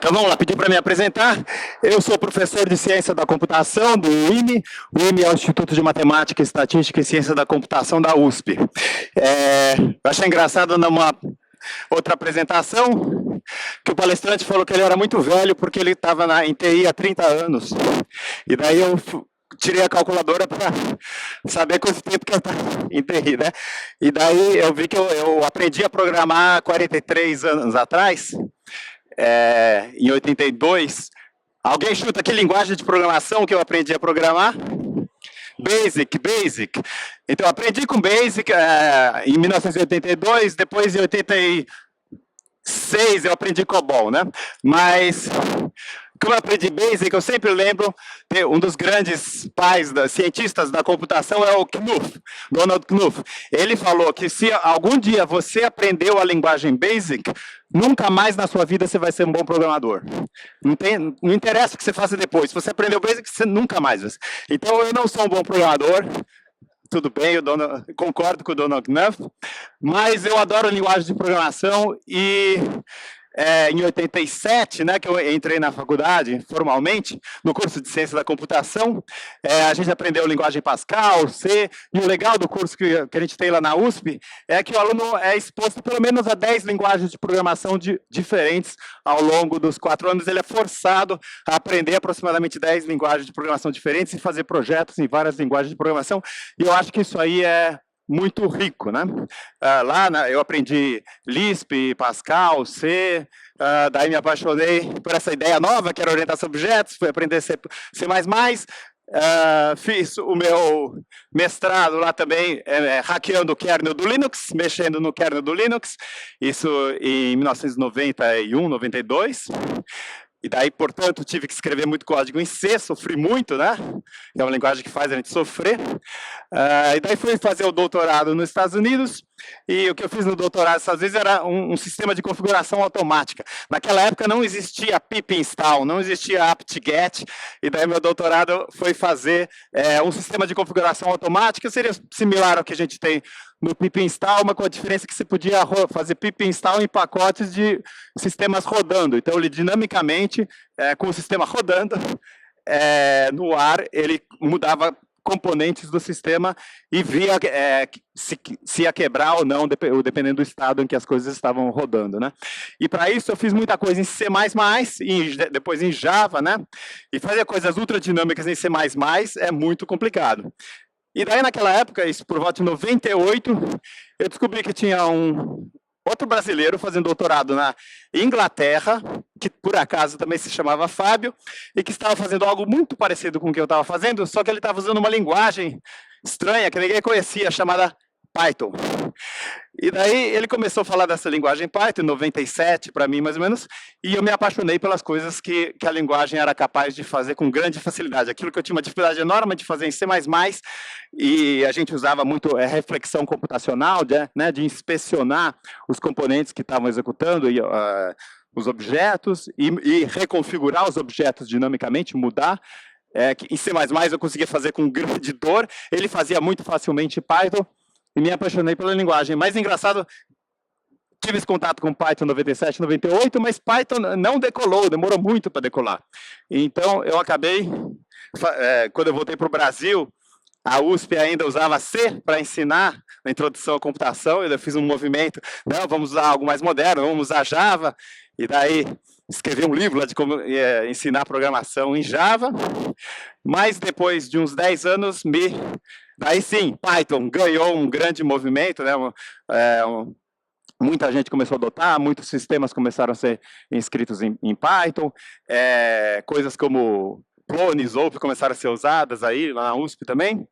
Então vamos lá, pediu para me apresentar. Eu sou professor de Ciência da Computação do IME. O IME é o Instituto de Matemática, Estatística e Ciência da Computação da USP. Eu achei engraçado numa outra apresentação que o palestrante falou que ele era muito velho porque ele estava em TI há 30 anos. E daí eu tirei a calculadora para saber quanto tempo que eu estava em TI, né? E daí eu vi que eu aprendi a programar 43 anos atrás, em 82. Alguém chuta que linguagem de programação que eu aprendi a programar? Basic. Então, eu aprendi com Basic em 1982, depois em 86 eu aprendi COBOL, né? Mas, como eu aprendi Basic, eu sempre lembro, um dos grandes pais, cientistas da computação é o Knuth, Donald Knuth. Ele falou que se algum dia você aprendeu a linguagem Basic, nunca mais na sua vida você vai ser um bom programador. Não interessa o que você faça depois. Se você aprendeu Basic, você nunca mais. Então, eu não sou um bom programador. Tudo bem, concordo com o Donald Knuth, mas eu adoro linguagem de programação e em 87, né, que eu entrei na faculdade formalmente, no curso de Ciência da Computação, a gente aprendeu linguagem Pascal, C, e o legal do curso que a gente tem lá na USP é que o aluno é exposto pelo menos a 10 linguagens de programação diferentes ao longo dos 4 anos. Ele é forçado a aprender aproximadamente 10 linguagens de programação diferentes e fazer projetos em várias linguagens de programação, e eu acho que isso aí é muito rico, né? Eu aprendi Lisp, Pascal, C, daí me apaixonei por essa ideia nova, que era orientação a objetos, fui aprender C++, fiz o meu mestrado lá também, hackeando o kernel do Linux, mexendo no kernel do Linux, isso em 1991, 92, e daí, portanto, tive que escrever muito código em C, sofri muito, né? É uma linguagem que faz a gente sofrer. E daí fui fazer o doutorado nos Estados Unidos, e o que eu fiz no doutorado nos Estados Unidos era um sistema de configuração automática. Naquela época não existia pip install, não existia apt-get, e daí meu doutorado foi fazer um sistema de configuração automática, seria similar ao que a gente tem no pip install, mas com a diferença que você podia fazer pip install em pacotes de sistemas rodando. Então, ele dinamicamente, com o sistema rodando, no ar, ele mudava componentes do sistema e via se ia quebrar ou não, dependendo do estado em que as coisas estavam rodando, né? E para isso eu fiz muita coisa em C++, e depois em Java, né? E fazer coisas ultradinâmicas em C++ é muito complicado. E daí, naquela época, isso por volta de 98, eu descobri que tinha outro brasileiro fazendo doutorado na Inglaterra, que por acaso também se chamava Fábio, e que estava fazendo algo muito parecido com o que eu estava fazendo, só que ele estava usando uma linguagem estranha, que ninguém conhecia, chamada Python. E daí ele começou a falar dessa linguagem Python, em 97, para mim, mais ou menos, e eu me apaixonei pelas coisas que a linguagem era capaz de fazer com grande facilidade. Aquilo que eu tinha uma dificuldade enorme de fazer em C++, e a gente usava muito reflexão computacional, de inspecionar os componentes que estavam executando, os objetos, e reconfigurar os objetos dinamicamente, mudar. Em C++ eu conseguia fazer com grande dor, ele fazia muito facilmente Python, e me apaixonei pela linguagem. Mais engraçado, tive esse contato com Python em 97, 98, mas Python não decolou, demorou muito para decolar. Então, eu acabei, quando eu voltei para o Brasil, a USP ainda usava C para ensinar a introdução à computação, eu fiz um movimento, não, vamos usar algo mais moderno, vamos usar Java, e daí escrevi um livro lá de como ensinar programação em Java, mas depois de uns 10 anos, daí sim, Python ganhou um grande movimento, né? Muita gente começou a adotar, muitos sistemas começaram a ser inscritos em Python, coisas como clones, ou começaram a ser usadas aí, lá na USP também,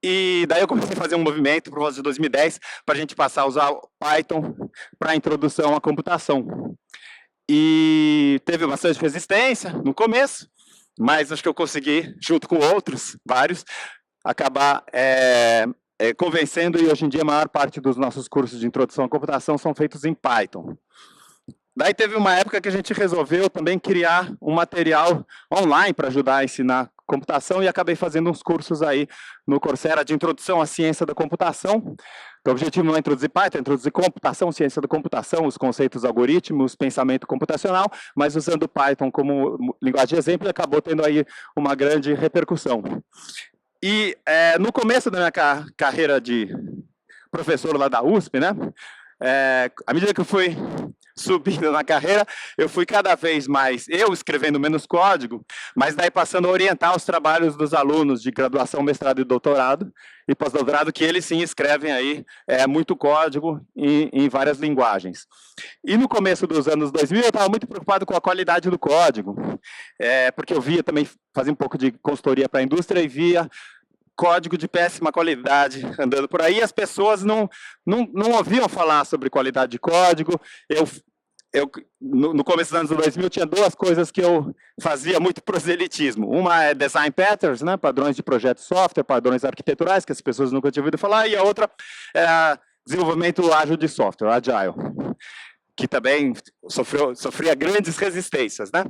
e daí eu comecei a fazer um movimento, por volta de 2010, para a gente passar a usar Python para a introdução à computação. E teve bastante resistência no começo, mas acho que eu consegui, junto com outros, vários, acabar convencendo, e hoje em dia a maior parte dos nossos cursos de introdução à computação são feitos em Python. Daí teve uma época que a gente resolveu também criar um material online para ajudar a ensinar computação e acabei fazendo uns cursos aí no Coursera de introdução à ciência da computação. O objetivo não é introduzir Python, é introduzir computação, ciência da computação, os conceitos algoritmos, pensamento computacional, mas usando Python como linguagem de exemplo, acabou tendo aí uma grande repercussão. E no começo da minha carreira de professor lá da USP, né, à medida que eu fui subindo na carreira, eu fui cada vez mais, eu escrevendo menos código, mas daí passando a orientar os trabalhos dos alunos de graduação, mestrado e doutorado, e pós-doutorado, que eles sim escrevem aí muito código em várias linguagens. E no começo dos anos 2000, eu estava muito preocupado com a qualidade do código, porque eu via também, fazia um pouco de consultoria para a indústria e via código de péssima qualidade andando por aí, as pessoas não ouviam falar sobre qualidade de código. No começo dos anos 2000, tinha duas coisas que eu fazia muito proselitismo. Uma é design patterns, né, padrões de projeto de software, padrões arquiteturais, que as pessoas nunca tinham ouvido falar, e a outra é desenvolvimento ágil de software, agile, que também sofria grandes resistências, né?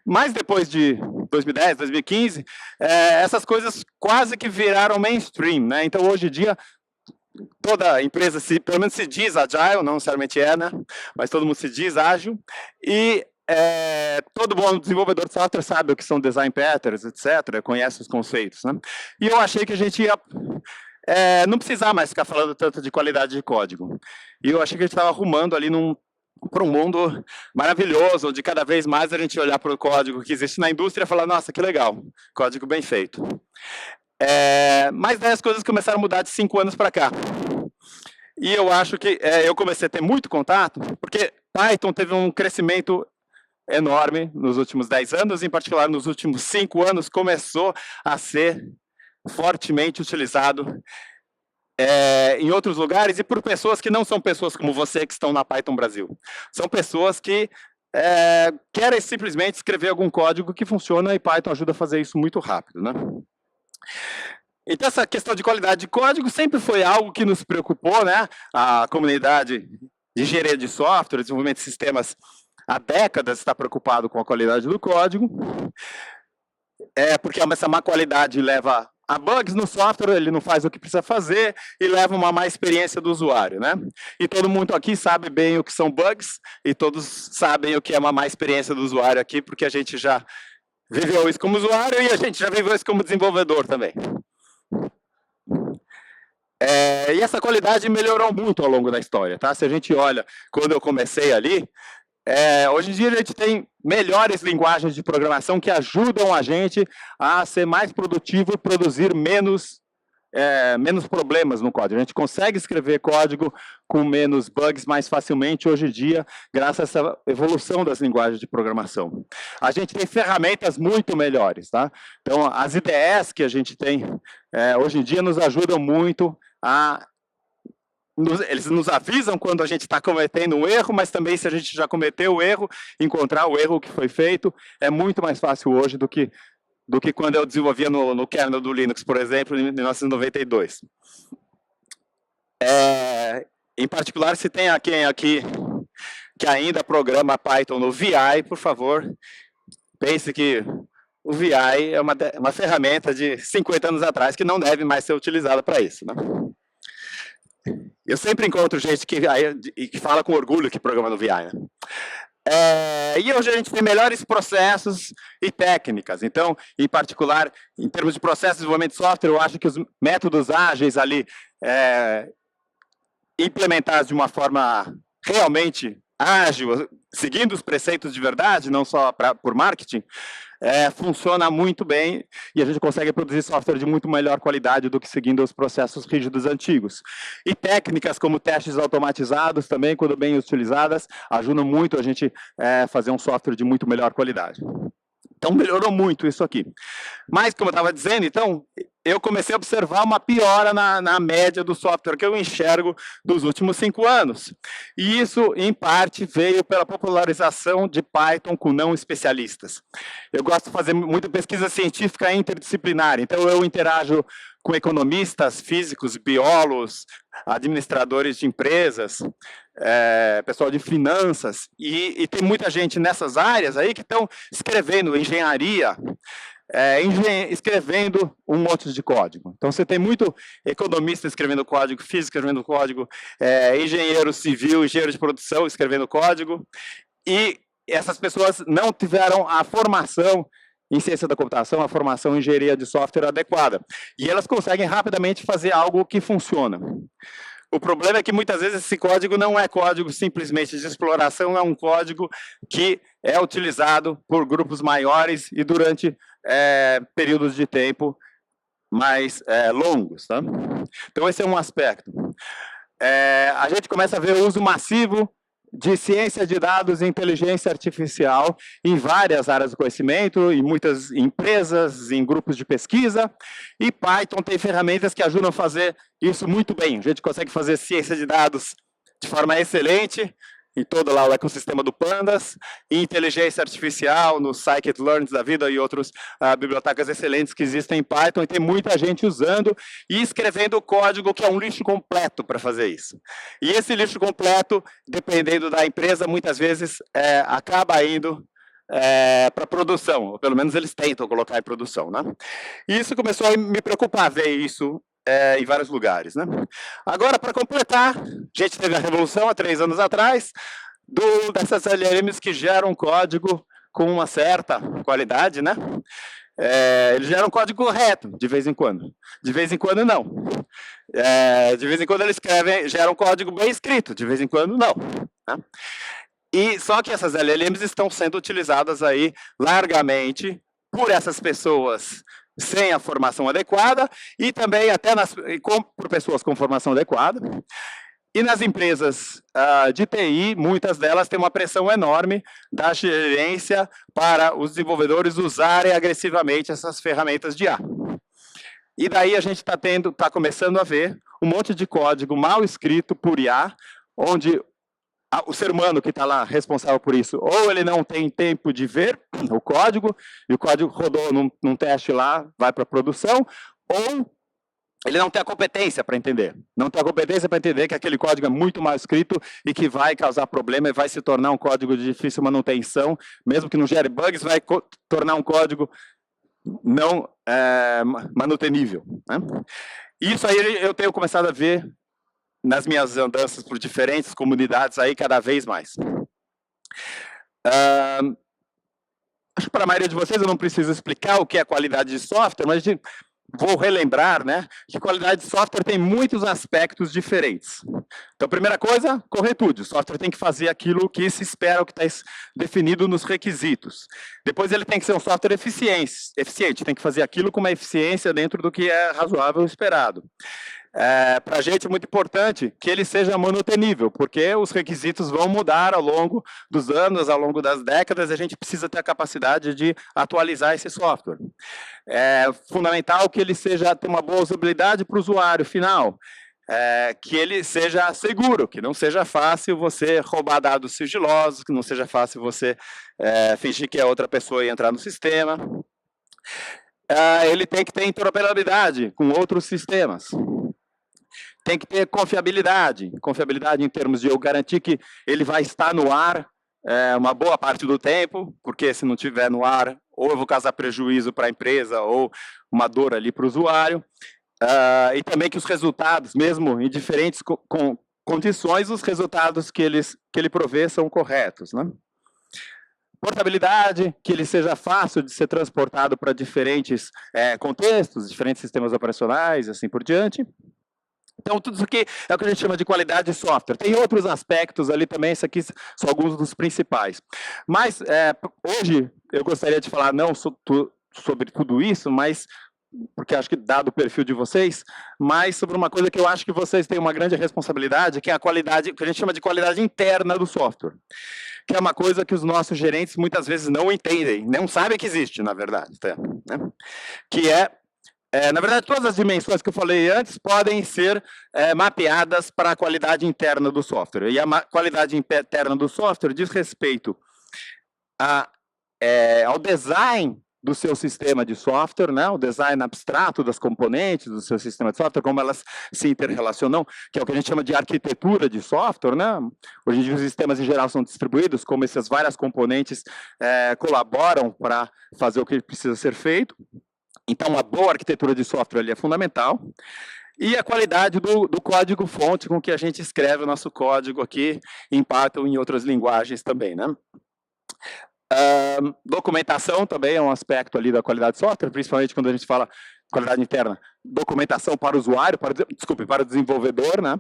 Mas depois de 2010, 2015, essas coisas quase que viraram mainstream, né? Então, hoje em dia, toda empresa, pelo menos se diz agile, não necessariamente né? Mas todo mundo se diz ágil, e todo bom desenvolvedor de software sabe o que são design patterns, etc., conhece os conceitos, né? E eu achei que a gente ia não precisar mais ficar falando tanto de qualidade de código. E eu achei que a gente estava arrumando ali para um mundo maravilhoso, onde cada vez mais a gente olhar para o código que existe na indústria e falar, nossa, que legal, código bem feito. Mas daí as coisas começaram a mudar de 5 anos para cá. E eu acho que eu comecei a ter muito contato, porque Python teve um crescimento enorme nos últimos 10 anos, em particular nos últimos 5 anos, começou a ser fortemente utilizado em outros lugares e por pessoas que não são pessoas como você que estão na Python Brasil. São pessoas que querem simplesmente escrever algum código que funciona e Python ajuda a fazer isso muito rápido, né? Então, essa questão de qualidade de código sempre foi algo que nos preocupou, né? A comunidade de engenharia de software, desenvolvimento de sistemas, há décadas está preocupado com a qualidade do código, porque essa má qualidade leva a bugs no software, ele não faz o que precisa fazer e leva uma má experiência do usuário, né? E todo mundo aqui sabe bem o que são bugs e todos sabem o que é uma má experiência do usuário aqui, porque a gente já viveu isso como usuário e a gente já viveu isso como desenvolvedor também. E essa qualidade melhorou muito ao longo da história, tá? Se a gente olha, quando eu comecei ali, hoje em dia a gente tem melhores linguagens de programação que ajudam a gente a ser mais produtivo e produzir menos problemas no código. A gente consegue escrever código com menos bugs mais facilmente hoje em dia, graças a essa evolução das linguagens de programação. A gente tem ferramentas muito melhores, tá? Então, as IDEs que a gente tem hoje em dia nos ajudam muito eles nos avisam quando a gente está cometendo um erro, mas também se a gente já cometeu o erro, encontrar o erro que foi feito é muito mais fácil hoje do que quando eu desenvolvia no kernel do Linux, por exemplo, em 1992. Em particular, se tem alguém aqui que ainda programa Python no VI, por favor, pense que o VI é uma ferramenta de 50 anos atrás que não deve mais ser utilizada para isso, né? Eu sempre encontro gente que fala com orgulho que programa no VI, né? E hoje a gente tem melhores processos e técnicas. Então, em particular, em termos de processo de desenvolvimento de software, eu acho que os métodos ágeis ali, implementados de uma forma realmente ágil, seguindo os preceitos de verdade, não só por marketing, funciona muito bem e a gente consegue produzir software de muito melhor qualidade do que seguindo os processos rígidos antigos. E técnicas como testes automatizados também, quando bem utilizadas, ajudam muito a gente fazer um software de muito melhor qualidade. Então, melhorou muito isso aqui. Mas, como eu estava dizendo, então, eu comecei a observar uma piora na média do software que eu enxergo dos últimos 5 anos. E isso, em parte, veio pela popularização de Python com não especialistas. Eu gosto de fazer muita pesquisa científica interdisciplinar, então eu interajo com economistas, físicos, biólogos, administradores de empresas, pessoal de finanças, e tem muita gente nessas áreas aí que estão escrevendo engenharia escrevendo um monte de código. Então, você tem muito economista escrevendo código, físico escrevendo código, engenheiro civil, engenheiro de produção escrevendo código, e essas pessoas não tiveram a formação em ciência da computação, a formação em engenharia de software adequada. E elas conseguem rapidamente fazer algo que funciona. O problema é que muitas vezes esse código não é código simplesmente de exploração, é um código que é utilizado por grupos maiores e durante períodos de tempo mais longos. Tá? Então, esse é um aspecto. A gente começa a ver o uso massivo de ciência de dados e inteligência artificial em várias áreas do conhecimento, em muitas empresas, em grupos de pesquisa, e Python tem ferramentas que ajudam a fazer isso muito bem. A gente consegue fazer ciência de dados de forma excelente, em todo lá o ecossistema do Pandas, e inteligência artificial, no scikit-learn da vida e outras bibliotecas excelentes que existem em Python, e tem muita gente usando e escrevendo código que é um lixo completo para fazer isso. E esse lixo completo, dependendo da empresa, muitas vezes acaba indo para produção, ou pelo menos eles tentam colocar em produção. Né? E isso começou a me preocupar, ver isso em vários lugares. Né? Agora, para completar, a gente teve a revolução há 3 anos atrás, dessas LLMs que geram código com uma certa qualidade, né? Eles geram código correto, de vez em quando. De vez em quando, não. De vez em quando eles geram código bem escrito, de vez em quando, não. Né? E só que essas LLMs estão sendo utilizadas aí largamente por essas pessoas sem a formação adequada e também até por pessoas com formação adequada. E nas empresas de TI, muitas delas têm uma pressão enorme da gerência para os desenvolvedores usarem agressivamente essas ferramentas de IA. E daí a gente está começando a ver um monte de código mal escrito por IA, onde o ser humano que está lá responsável por isso, ou ele não tem tempo de ver o código, e o código rodou num teste lá, vai para a produção, ou ele não tem a competência para entender. Não tem a competência para entender que aquele código é muito mal escrito e que vai causar problema e vai se tornar um código de difícil manutenção, mesmo que não gere bugs, vai tornar um código não manutenível. Né? Isso aí eu tenho começado a ver nas minhas andanças por diferentes comunidades aí cada vez mais. Acho que para a maioria de vocês eu não preciso explicar o que é qualidade de software, mas vou relembrar, né, que qualidade de software tem muitos aspectos diferentes. Então, primeira coisa, corretude. O software tem que fazer aquilo que se espera, o que está definido nos requisitos. Depois, ele tem que ser um software eficiente, tem que fazer aquilo com uma eficiência dentro do que é razoável e esperado. Para a gente é muito importante que ele seja manutenível, porque os requisitos vão mudar ao longo dos anos, ao longo das décadas, e a gente precisa ter a capacidade de atualizar esse software. É fundamental que ele tenha uma boa usabilidade para o usuário final, que ele seja seguro, que não seja fácil você roubar dados sigilosos, que não seja fácil você fingir que é outra pessoa e entrar no sistema. Ele tem que ter interoperabilidade com outros sistemas. Tem que ter confiabilidade em termos de eu garantir que ele vai estar no ar uma boa parte do tempo, porque se não estiver no ar, ou eu vou causar prejuízo para a empresa, ou uma dor ali para o usuário. E também que os resultados, mesmo em diferentes condições, os resultados que ele provê são corretos. Né? Portabilidade, que ele seja fácil de ser transportado para diferentes contextos, diferentes sistemas operacionais, e assim por diante. Então, tudo isso aqui é o que a gente chama de qualidade de software. Tem outros aspectos ali também, esses aqui são alguns dos principais. Mas, hoje, eu gostaria de falar não sobre tudo isso, mas, porque acho que dado o perfil de vocês, mas sobre uma coisa que eu acho que vocês têm uma grande responsabilidade, que é a qualidade, que a gente chama de qualidade interna do software. Que é uma coisa que os nossos gerentes muitas vezes não entendem, não sabem que existe, na verdade. Né? Que na verdade, todas as dimensões que eu falei antes podem ser mapeadas para a qualidade interna do software. E a qualidade interna do software diz respeito ao design do seu sistema de software, né? O design abstrato das componentes do seu sistema de software, como elas se interrelacionam, que é o que a gente chama de arquitetura de software, né? Hoje em dia os sistemas em geral são distribuídos, como essas várias componentes colaboram para fazer o que precisa ser feito. Então, uma boa arquitetura de software ali é fundamental. E a qualidade do código-fonte com que a gente escreve o nosso código aqui, em Python e em outras linguagens também, né? Documentação também é um aspecto ali da qualidade de software, principalmente quando a gente fala qualidade interna. Documentação para o usuário, para o desenvolvedor, né?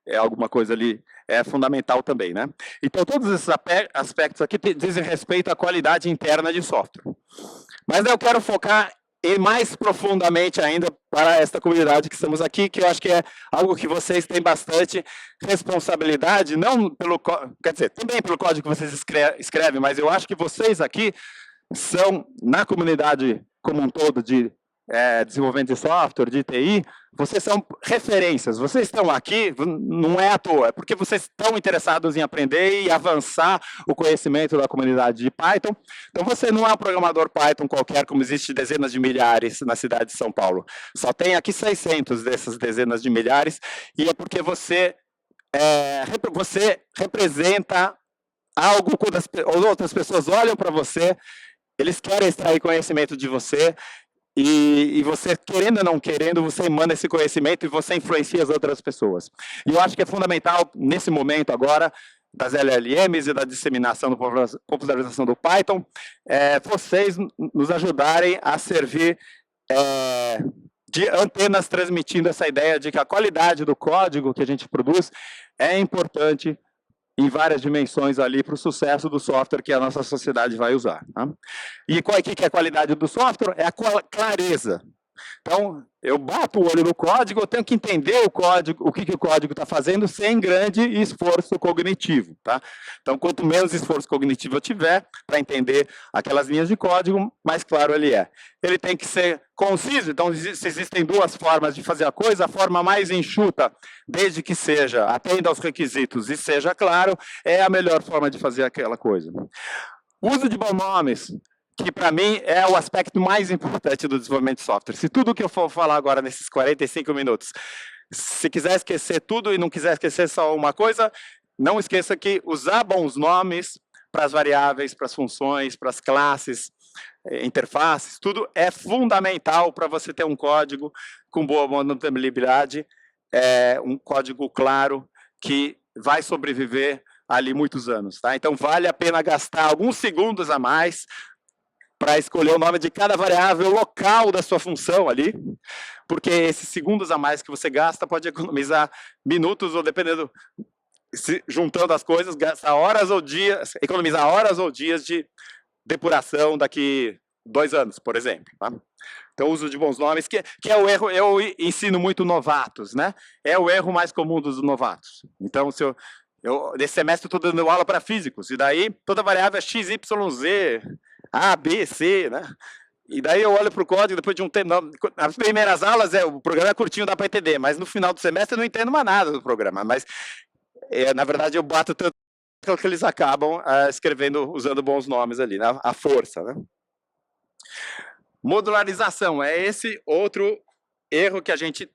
É alguma coisa ali, é fundamental também, né? Então, todos esses aspectos aqui dizem respeito à qualidade interna de software. Mas eu quero focar e mais profundamente ainda para esta comunidade que estamos aqui, que eu acho que é algo que vocês têm bastante responsabilidade, não pelo, quer dizer, também pelo código que vocês escrevem, mas eu acho que vocês aqui são, na comunidade como um todo de desenvolvimento de software, de TI, vocês são referências, vocês estão aqui, não é à toa, é porque vocês estão interessados em aprender e avançar o conhecimento da comunidade de Python. Então, você não é um programador Python qualquer, como existe dezenas de milhares na cidade de São Paulo. Só tem aqui 600 dessas dezenas de milhares, e é porque você representa algo quando as outras pessoas olham para você, eles querem extrair conhecimento de você, e você, querendo ou não querendo, você emana esse conhecimento e você influencia as outras pessoas. E eu acho que é fundamental, nesse momento agora, das LLMs e da disseminação, da popularização do Python, vocês nos ajudarem a servir de antenas transmitindo essa ideia de que a qualidade do código que a gente produz é importante em várias dimensões ali para o sucesso do software que a nossa sociedade vai usar. Tá? E qual é que é a qualidade do software? É a clareza. Então, eu bato o olho no código, eu tenho que entender o código, o que o código está fazendo, sem grande esforço cognitivo. Tá? Então, quanto menos esforço cognitivo eu tiver para entender aquelas linhas de código, mais claro ele é. Ele tem que ser conciso, então se existem duas formas de fazer a coisa, a forma mais enxuta, desde que seja, atenda aos requisitos e seja claro, é a melhor forma de fazer aquela coisa. O uso de bons nomes, que para mim é o aspecto mais importante do desenvolvimento de software. Se tudo que eu for falar agora nesses 45 minutos, se quiser esquecer tudo e não quiser esquecer só uma coisa, não esqueça que usar bons nomes para as variáveis, para as funções, para as classes, interfaces, tudo é fundamental para você ter um código com boa manutenabilidade, um código claro que vai sobreviver ali muitos anos. Tá? Então, vale a pena gastar alguns segundos a mais para escolher o nome de cada variável local da sua função ali, porque esses segundos a mais que você gasta pode economizar minutos, ou dependendo, juntando as coisas, gastar horas ou dias, economizar horas ou dias de depuração daqui 2 anos, por exemplo. Tá? Então, o uso de bons nomes, que é o erro, eu ensino muito novatos, né? É o erro mais comum dos novatos. Então, se nesse semestre estou dando aula para físicos, e daí toda variável é x, y, z, a, B, C, né? E daí eu olho para o código, depois de um tempo, nas primeiras aulas, o programa é curtinho, dá para entender, mas no final do semestre eu não entendo mais nada do programa, mas, na verdade, eu bato tanto que eles acabam escrevendo, usando bons nomes ali, né? A força, né? Modularização, é esse outro erro que a gente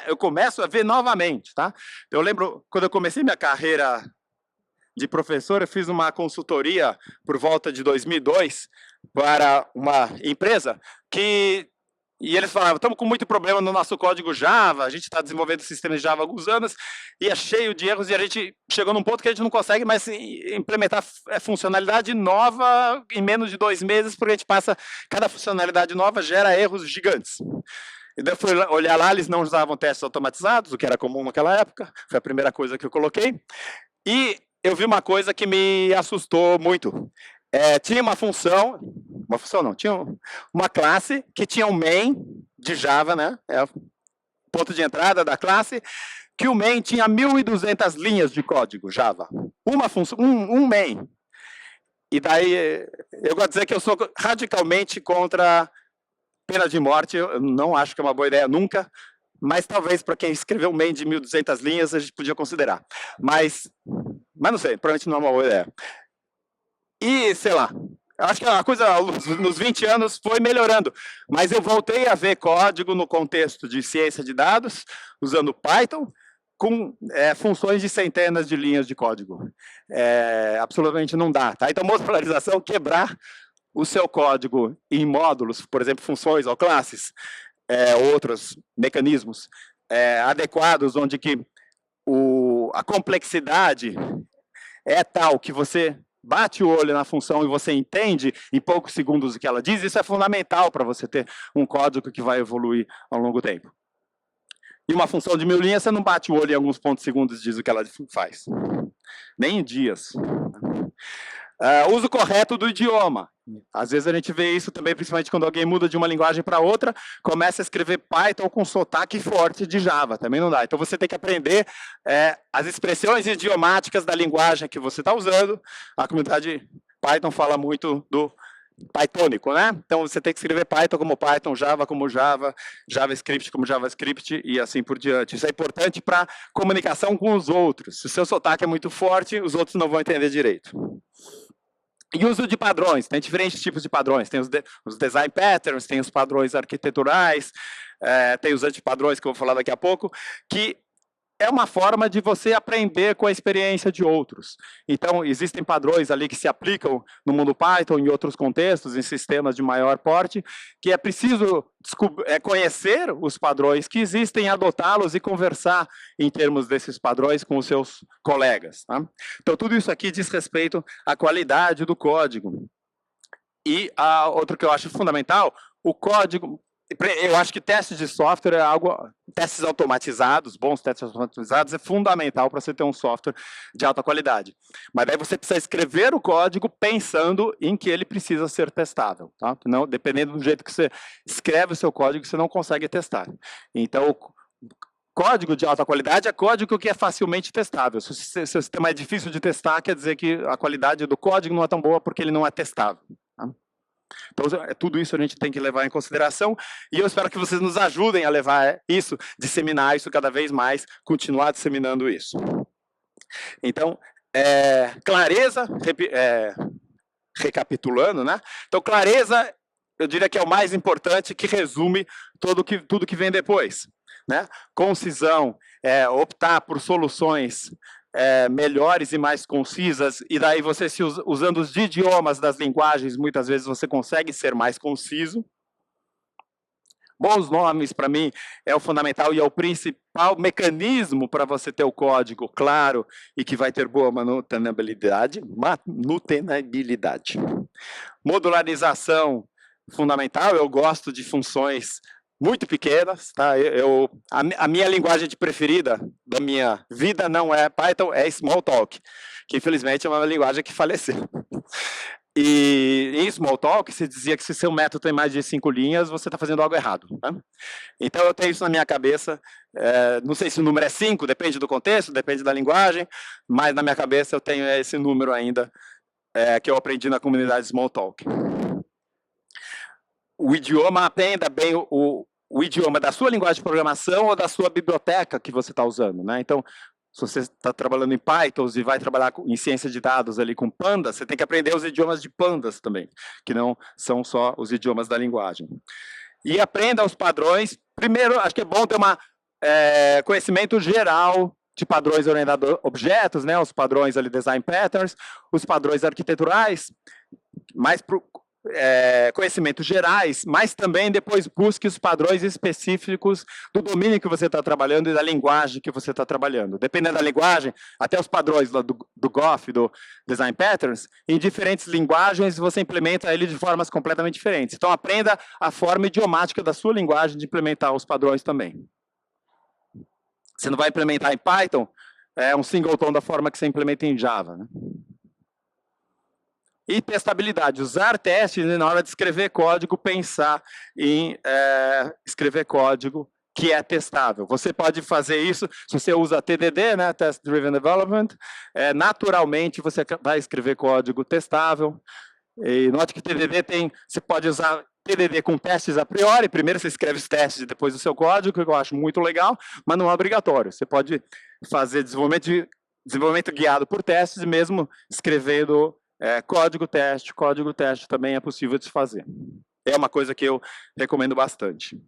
eu começo a ver novamente, tá? Eu lembro, quando eu comecei minha carreira de professor, eu fiz uma consultoria por volta de 2002 para uma empresa e eles falavam, estamos com muito problema no nosso código Java, a gente está desenvolvendo sistema de Java há alguns anos e é cheio de erros e a gente chegou num ponto que a gente não consegue mais implementar funcionalidade nova em menos de 2 meses, porque a gente passa, cada funcionalidade nova gera erros gigantes. E daí eu fui olhar lá, eles não usavam testes automatizados, o que era comum naquela época, foi a primeira coisa que eu coloquei. E eu vi uma coisa que me assustou muito. Tinha uma função não, tinha uma classe que tinha um main de Java, né? Ponto de entrada da classe, que o main tinha 1.200 linhas de código Java. Uma função, um main. E daí, eu gosto de dizer que eu sou radicalmente contra pena de morte, eu não acho que é uma boa ideia nunca, mas talvez para quem escreveu um main de 1.200 linhas, a gente podia considerar. Mas não sei, provavelmente não é uma boa ideia. E, sei lá, Eu acho que a coisa nos 20 anos foi melhorando, mas eu voltei a ver código no contexto de ciência de dados, usando Python, com funções de centenas de linhas de código. Absolutamente não dá. Tá? Então, modularização, quebrar o seu código em módulos, por exemplo, funções ou classes, outros mecanismos adequados, onde que a complexidade é tal que você bate o olho na função e você entende em poucos segundos o que ela diz, isso é fundamental para você ter um código que vai evoluir ao longo do tempo. E uma função de 1000 linhas, você não bate o olho em alguns pontos segundos e diz o que ela faz. Nem em dias. Uso correto do idioma. Às vezes a gente vê isso também, principalmente quando alguém muda de uma linguagem para outra, começa a escrever Python com sotaque forte de Java, também não dá. Então você tem que aprender as expressões idiomáticas da linguagem que você está usando. A comunidade Python fala muito do Pythônico, né? Então você tem que escrever Python como Python, Java como Java, JavaScript como JavaScript e assim por diante. Isso é importante para comunicação com os outros. Se o seu sotaque é muito forte, os outros não vão entender direito. E uso de padrões, tem diferentes tipos de padrões, tem os design patterns, tem os padrões arquiteturais, tem os antipadrões que eu vou falar daqui a pouco, que é uma forma de você aprender com a experiência de outros. Então, existem padrões ali que se aplicam no mundo Python, em outros contextos, em sistemas de maior porte, que é preciso conhecer os padrões que existem, adotá-los e conversar em termos desses padrões com os seus colegas. Tá? Então, tudo isso aqui diz respeito à qualidade do código. E outro que eu acho fundamental, o código... Eu acho que testes de software é algo... Testes automatizados, bons testes automatizados, é fundamental para você ter um software de alta qualidade. Mas daí você precisa escrever o código pensando em que ele precisa ser testável. Tá? Não, dependendo do jeito que você escreve o seu código, você não consegue testar. Então, código de alta qualidade é código que é facilmente testável. Se o seu sistema é difícil de testar, quer dizer que a qualidade do código não é tão boa porque ele não é testável. Tá? Então, tudo isso a gente tem que levar em consideração, e eu espero que vocês nos ajudem a levar isso, disseminar isso cada vez mais, continuar disseminando isso. Então, clareza, recapitulando, né? Então, clareza, eu diria que é o mais importante, que resume tudo que vem depois. Né? Concisão, optar por soluções melhores e mais concisas, e daí você, usando os idiomas das linguagens, muitas vezes você consegue ser mais conciso. Bons nomes, para mim, é o fundamental e é o principal mecanismo para você ter o código claro e que vai ter boa manutenabilidade. Modularização, fundamental, eu gosto de funções muito pequenas, tá? A minha linguagem preferida da minha vida não é Python, é Smalltalk, que infelizmente é uma linguagem que faleceu. E em Smalltalk, se dizia que se seu método tem mais de 5 linhas, você está fazendo algo errado. Tá? Então eu tenho isso na minha cabeça, não sei se o número é 5, depende do contexto, depende da linguagem, mas na minha cabeça eu tenho esse número ainda, que eu aprendi na comunidade Smalltalk. O idioma, aprenda bem o idioma da sua linguagem de programação ou da sua biblioteca que você está usando. Né? Então, se você está trabalhando em Python e vai trabalhar em ciência de dados ali com Pandas, você tem que aprender os idiomas de Pandas também, que não são só os idiomas da linguagem. E aprenda os padrões. Primeiro, acho que é bom ter conhecimento geral de padrões orientados a objetos, né? Os padrões ali, design patterns, os padrões arquiteturais, mais conhecimentos gerais, mas também depois busque os padrões específicos do domínio que você está trabalhando e da linguagem que você está trabalhando. Dependendo da linguagem, até os padrões do Goff, do Design Patterns, em diferentes linguagens você implementa ele de formas completamente diferentes. Então aprenda a forma idiomática da sua linguagem de implementar os padrões também. Você não vai implementar em Python um singleton da forma que você implementa em Java, né? E testabilidade, usar testes na hora de escrever código, pensar em escrever código que é testável. Você pode fazer isso, se você usa TDD, né, Test Driven Development, naturalmente você vai escrever código testável. E note que TDD você pode usar TDD com testes a priori, primeiro você escreve os testes e depois o seu código, que eu acho muito legal, mas não é obrigatório. Você pode fazer desenvolvimento guiado por testes, mesmo escrevendo código teste também é possível de se fazer. É uma coisa que eu recomendo bastante.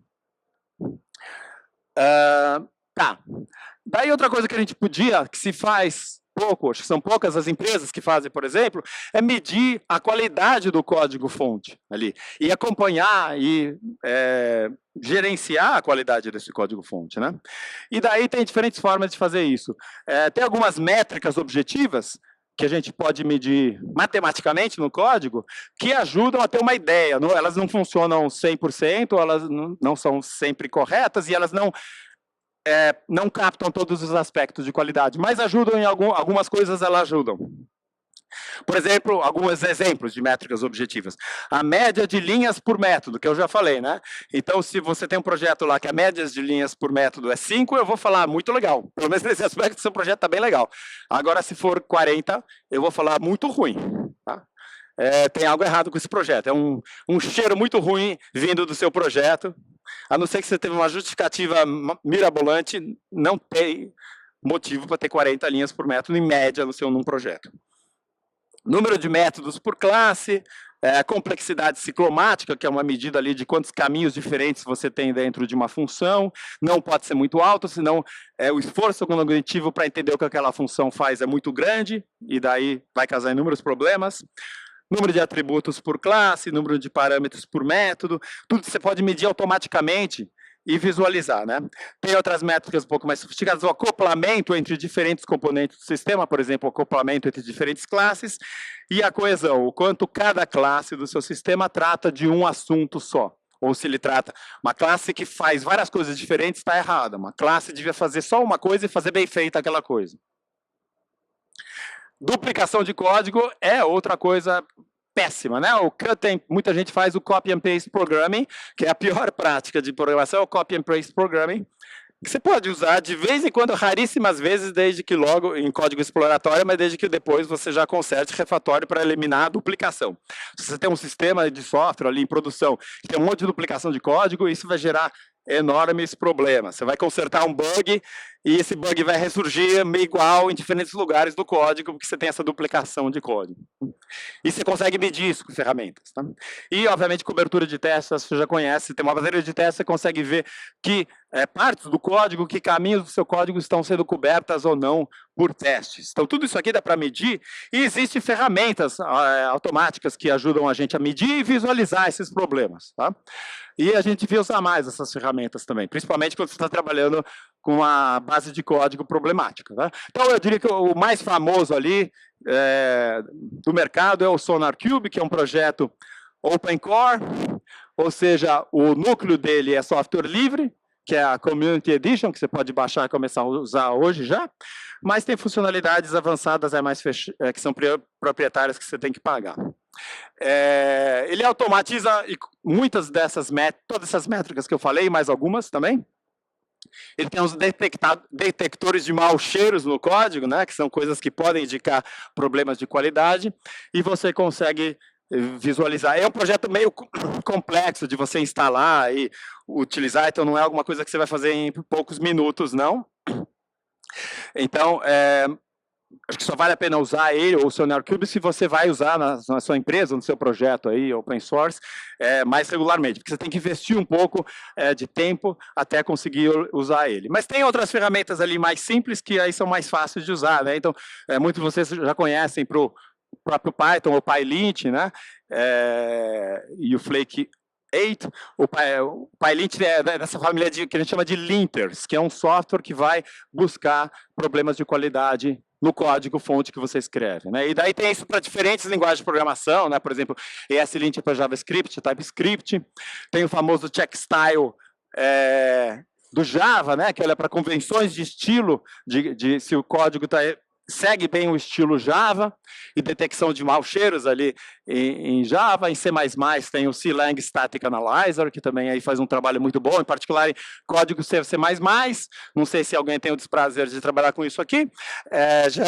Tá. Daí outra coisa que a gente podia, que se faz pouco, acho que são poucas as empresas que fazem, por exemplo, é medir a qualidade do código-fonte ali, e acompanhar e gerenciar a qualidade desse código-fonte, né? E daí tem diferentes formas de fazer isso. Tem algumas métricas objetivas que a gente pode medir matematicamente no código, que ajudam a ter uma ideia. Elas não funcionam 100%, elas não são sempre corretas, e elas não captam todos os aspectos de qualidade, mas ajudam em algumas coisas, elas ajudam. Por exemplo, alguns exemplos de métricas objetivas. A média de linhas por método, que eu já falei, né? Então, se você tem um projeto lá que a média de linhas por método é 5, eu vou falar muito legal. Pelo menos nesse aspecto, seu projeto está bem legal. Agora, se for 40, eu vou falar muito ruim. Tá? Tem algo errado com esse projeto. É um cheiro muito ruim vindo do seu projeto. A não ser que você teve uma justificativa mirabolante, não tem motivo para ter 40 linhas por método, em média, num projeto. Número de métodos por classe, complexidade ciclomática, que é uma medida ali de quantos caminhos diferentes você tem dentro de uma função, não pode ser muito alto, senão o esforço cognitivo para entender o que aquela função faz é muito grande, e daí vai causar inúmeros problemas. Número de atributos por classe, número de parâmetros por método, tudo que você pode medir automaticamente e visualizar, né? Tem outras métricas um pouco mais sofisticadas, o acoplamento entre diferentes componentes do sistema, por exemplo, o acoplamento entre diferentes classes, e a coesão, o quanto cada classe do seu sistema trata de um assunto só. Ou se ele trata uma classe que faz várias coisas diferentes, está errada. Uma classe devia fazer só uma coisa e fazer bem feita aquela coisa. Duplicação de código é outra coisa péssima, né? Muita gente faz o copy and paste programming, que é a pior prática de programação, o copy and paste programming, que você pode usar de vez em quando, raríssimas vezes, desde que logo em código exploratório, mas desde que depois você já conserte refatório para eliminar a duplicação. Se você tem um sistema de software ali em produção que tem um monte de duplicação de código, isso vai gerar enormes problemas. Você vai consertar um bug e esse bug vai ressurgir meio igual em diferentes lugares do código, porque você tem essa duplicação de código. E você consegue medir isso com ferramentas. Tá? E, obviamente, cobertura de testes, você já conhece, tem uma bateria de testes, você consegue ver que partes do código, que caminhos do seu código estão sendo cobertas ou não por testes. Então, tudo isso aqui dá para medir, e existem ferramentas automáticas que ajudam a gente a medir e visualizar esses problemas. Tá? E a gente devia usar mais essas ferramentas também, principalmente quando você está trabalhando com uma base de código problemática. Tá? Então, eu diria que o mais famoso ali do mercado é o SonarQube, que é um projeto open core, ou seja, o núcleo dele é software livre, que é a Community Edition, que você pode baixar e começar a usar hoje já, mas tem funcionalidades avançadas que são proprietárias que você tem que pagar. Ele automatiza muitas todas essas métricas que eu falei, mais algumas também. Ele tem uns detectores de maus cheiros no código, né, que são coisas que podem indicar problemas de qualidade, e você consegue visualizar. É um projeto meio complexo de você instalar e utilizar, então não é alguma coisa que você vai fazer em poucos minutos, não. Então, acho que só vale a pena usar ele ou o SonarQube se você vai usar na sua empresa, no seu projeto aí, open source, mais regularmente, porque você tem que investir um pouco de tempo até conseguir usar ele. Mas tem outras ferramentas ali mais simples que aí são mais fáceis de usar, né? Então, muitos de vocês já conhecem para o próprio Python, o PyLint, né? E o Flake 8, o PyLint é dessa família que a gente chama de linters, que é um software que vai buscar problemas de qualidade no código-fonte que você escreve. Né? E daí tem isso para diferentes linguagens de programação, né? Por exemplo, ESLint é para JavaScript, TypeScript, tem o famoso checkstyle do Java, né? Que olha para convenções de estilo, de se o código segue bem o estilo Java, e detecção de maus cheiros ali em Java. Em C++ tem o CLang Static Analyzer, que também aí faz um trabalho muito bom, em particular em código C++. Não sei se alguém tem o desprazer de trabalhar com isso aqui.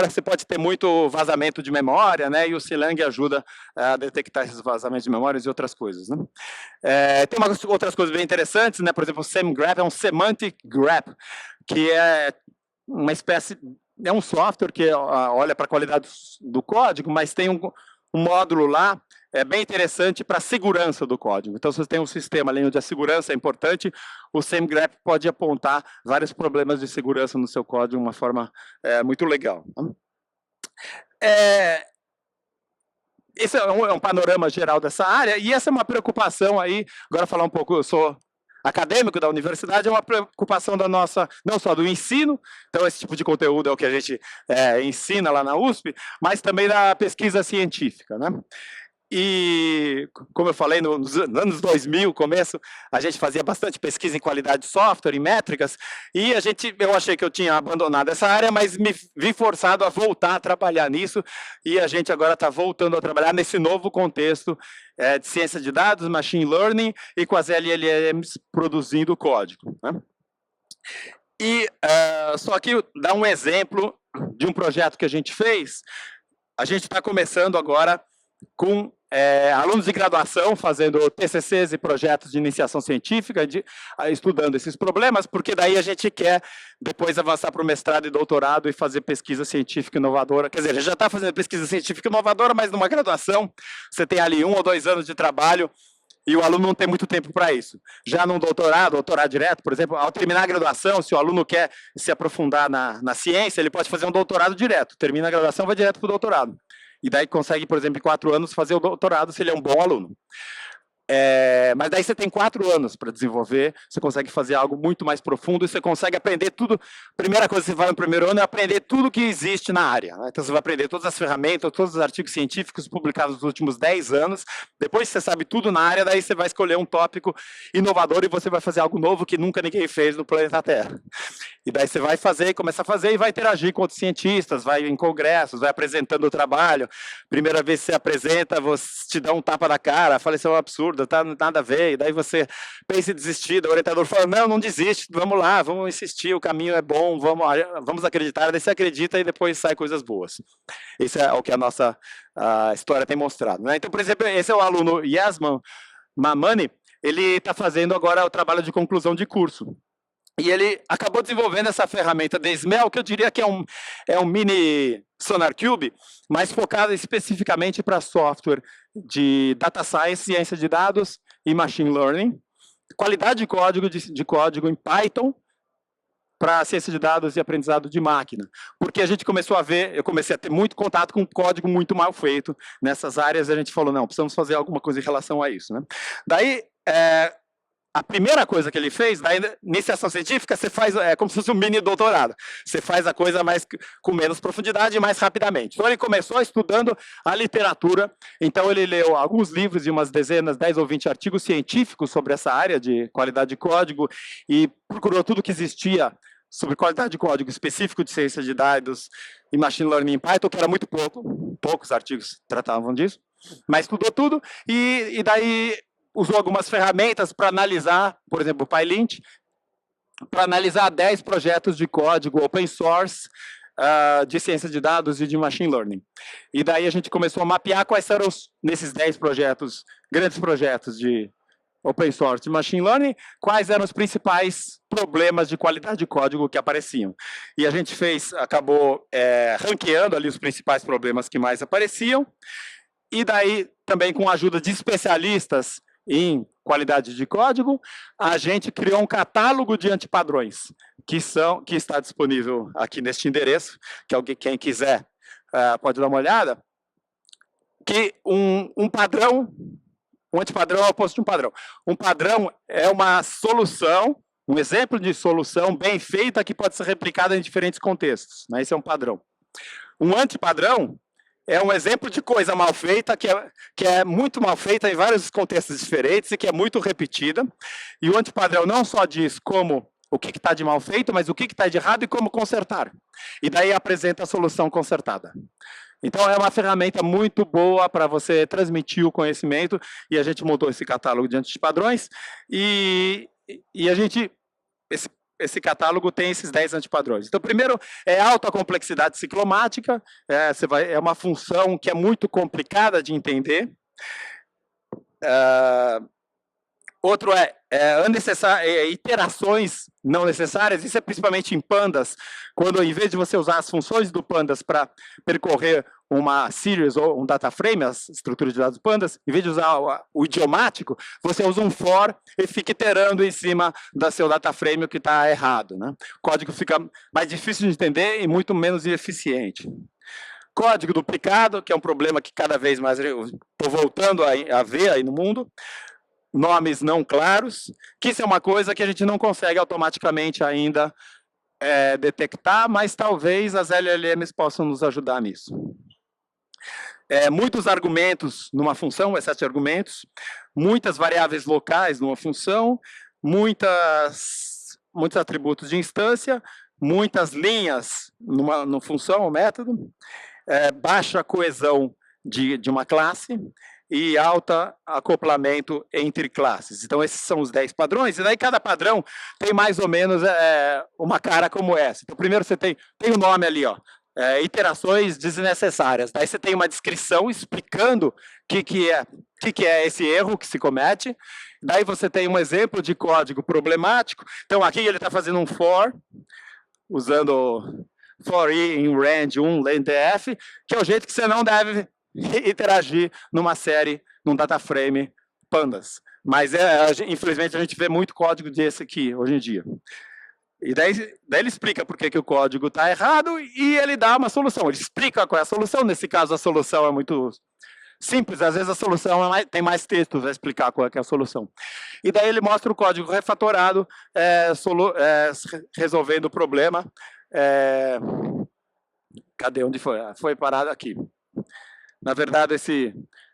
Você pode ter muito vazamento de memória, né? E o CLang ajuda a detectar esses vazamentos de memórias e outras coisas. Né? Tem outras coisas bem interessantes, né? Por exemplo, o SemGraph é um Semantic Graph, que é uma espécie... É um software que olha para a qualidade do código, mas tem um módulo lá é bem interessante para a segurança do código. Então, se você tem um sistema ali onde a segurança é importante, o SameGraph pode apontar vários problemas de segurança no seu código de uma forma muito legal. Esse é um panorama geral dessa área, e essa é uma preocupação aí, agora falar um pouco, eu sou acadêmico da universidade, é uma preocupação da nossa, não só do ensino, então esse tipo de conteúdo é o que a gente ensina lá na USP, mas também da pesquisa científica, né? E, como eu falei, nos anos 2000, começo, a gente fazia bastante pesquisa em qualidade de software, em métricas, e eu achei que eu tinha abandonado essa área, mas me vi forçado a voltar a trabalhar nisso, e a gente agora está voltando a trabalhar nesse novo contexto de ciência de dados, machine learning, e com as LLMs produzindo código, né? E só aqui dar um exemplo de um projeto que a gente fez. A gente está começando agora com alunos de graduação fazendo TCCs e projetos de iniciação científica, estudando esses problemas, porque daí a gente quer depois avançar para o mestrado e doutorado e fazer pesquisa científica inovadora. Quer dizer, a gente já está fazendo pesquisa científica inovadora, mas numa graduação você tem ali 1 ou 2 anos de trabalho e o aluno não tem muito tempo para isso. Já num doutorado direto, por exemplo, ao terminar a graduação, se o aluno quer se aprofundar na ciência, ele pode fazer um doutorado direto. Termina a graduação, vai direto para o doutorado. E daí consegue, por exemplo, em 4 anos fazer o doutorado se ele é um bom aluno. Mas daí você tem 4 anos para desenvolver, você consegue fazer algo muito mais profundo e você consegue aprender tudo. Primeira coisa que você vai no primeiro ano é aprender tudo que existe na área, né? Então você vai aprender todas as ferramentas, todos os artigos científicos publicados nos últimos 10 anos. Depois que você sabe tudo na área, daí você vai escolher um tópico inovador e você vai fazer algo novo que nunca ninguém fez no planeta Terra. E daí você vai fazer, começa a fazer e vai interagir com outros cientistas, vai em congressos, vai apresentando o trabalho. Primeira vez que você apresenta, você te dá um tapa na cara, fala, isso é um absurdo, tá, nada a ver. E daí você pensa em desistir, o orientador fala, não desiste, vamos lá, vamos insistir, o caminho é bom, vamos acreditar. Daí você acredita e depois sai coisas boas. Isso é o que a nossa história tem mostrado, né? Então, por exemplo, esse é o aluno Yasman Mamani, ele está fazendo agora o trabalho de conclusão de curso. E ele acabou desenvolvendo essa ferramenta de Smell, que eu diria que é um mini SonarQube, mas focado especificamente para software de data science, ciência de dados e machine learning. Qualidade de código em Python para ciência de dados e aprendizado de máquina. Porque a gente começou a ver, eu comecei a ter muito contato com código muito mal feito nessas áreas, a gente falou, não, precisamos fazer alguma coisa em relação a isso, né? Daí, a primeira coisa que ele fez, na iniciação científica, você faz como se fosse um mini doutorado. Você faz a coisa com menos profundidade e mais rapidamente. Então, ele começou estudando a literatura. Então, ele leu alguns livros e umas dezenas, 10 ou 20 artigos científicos sobre essa área de qualidade de código e procurou tudo que existia sobre qualidade de código específico de ciência de dados e machine learning em Python, que era muito poucos artigos tratavam disso, mas estudou tudo e daí usou algumas ferramentas para analisar, por exemplo, o PyLint, para analisar 10 projetos de código open source de ciência de dados e de machine learning. E daí a gente começou a mapear quais eram, nesses 10 projetos, grandes projetos de open source de machine learning, quais eram os principais problemas de qualidade de código que apareciam. E a gente acabou ranqueando ali os principais problemas que mais apareciam, e daí também com a ajuda de especialistas em qualidade de código, a gente criou um catálogo de antipadrões, que está disponível aqui neste endereço, que quem quiser pode dar uma olhada, que um padrão, um antipadrão é o oposto de um padrão. Um padrão é uma solução, um exemplo de solução bem feita que pode ser replicada em diferentes contextos, né? Esse é um padrão. Um antipadrão é um exemplo de coisa mal feita, que é muito mal feita em vários contextos diferentes e que é muito repetida. E o antipadrão não só diz o que está de mal feito, mas o que está de errado e como consertar. E daí apresenta a solução consertada. Então, é uma ferramenta muito boa para você transmitir o conhecimento, e a gente montou esse catálogo de antipadrões, e a gente... Esse catálogo tem esses 10 antipadrões. Então, primeiro, é alta complexidade ciclomática, é uma função que é muito complicada de entender. Outro é iterações não necessárias, isso é principalmente em pandas, quando em vez de você usar as funções do pandas para percorrer uma series ou um data frame, as estruturas de dados pandas, em vez de usar o idiomático, você usa um for e fica iterando em cima do seu data frame o que está errado, né? O código fica mais difícil de entender e muito menos eficiente. Código duplicado, que é um problema que cada vez mais estou voltando a ver aí no mundo. Nomes não claros, que isso é uma coisa que a gente não consegue automaticamente ainda detectar, mas talvez as LLMs possam nos ajudar nisso. Muitos argumentos numa função, exceto argumentos, muitas variáveis locais numa função, muitos atributos de instância, muitas linhas numa função ou método, baixa coesão de uma classe, e alta acoplamento entre classes. Então, esses são os 10 padrões, e daí cada padrão tem mais ou menos uma cara como essa. Então, primeiro você tem o nome ali, ó, iterações desnecessárias. Daí você tem uma descrição explicando o que é esse erro que se comete. Daí você tem um exemplo de código problemático. Então, aqui ele está fazendo um for, usando for i em range 1 length, que é o jeito que você não deve interagir numa série, num data frame pandas. Mas, infelizmente, a gente vê muito código desse aqui, hoje em dia. E daí ele explica por que o código está errado e ele dá uma solução. Ele explica qual é a solução. Nesse caso, a solução é muito simples. Às vezes, a solução tem mais texto para explicar qual é a solução. E daí ele mostra o código refatorado resolvendo o problema. Cadê? Onde foi? Foi parado aqui. Na verdade, esse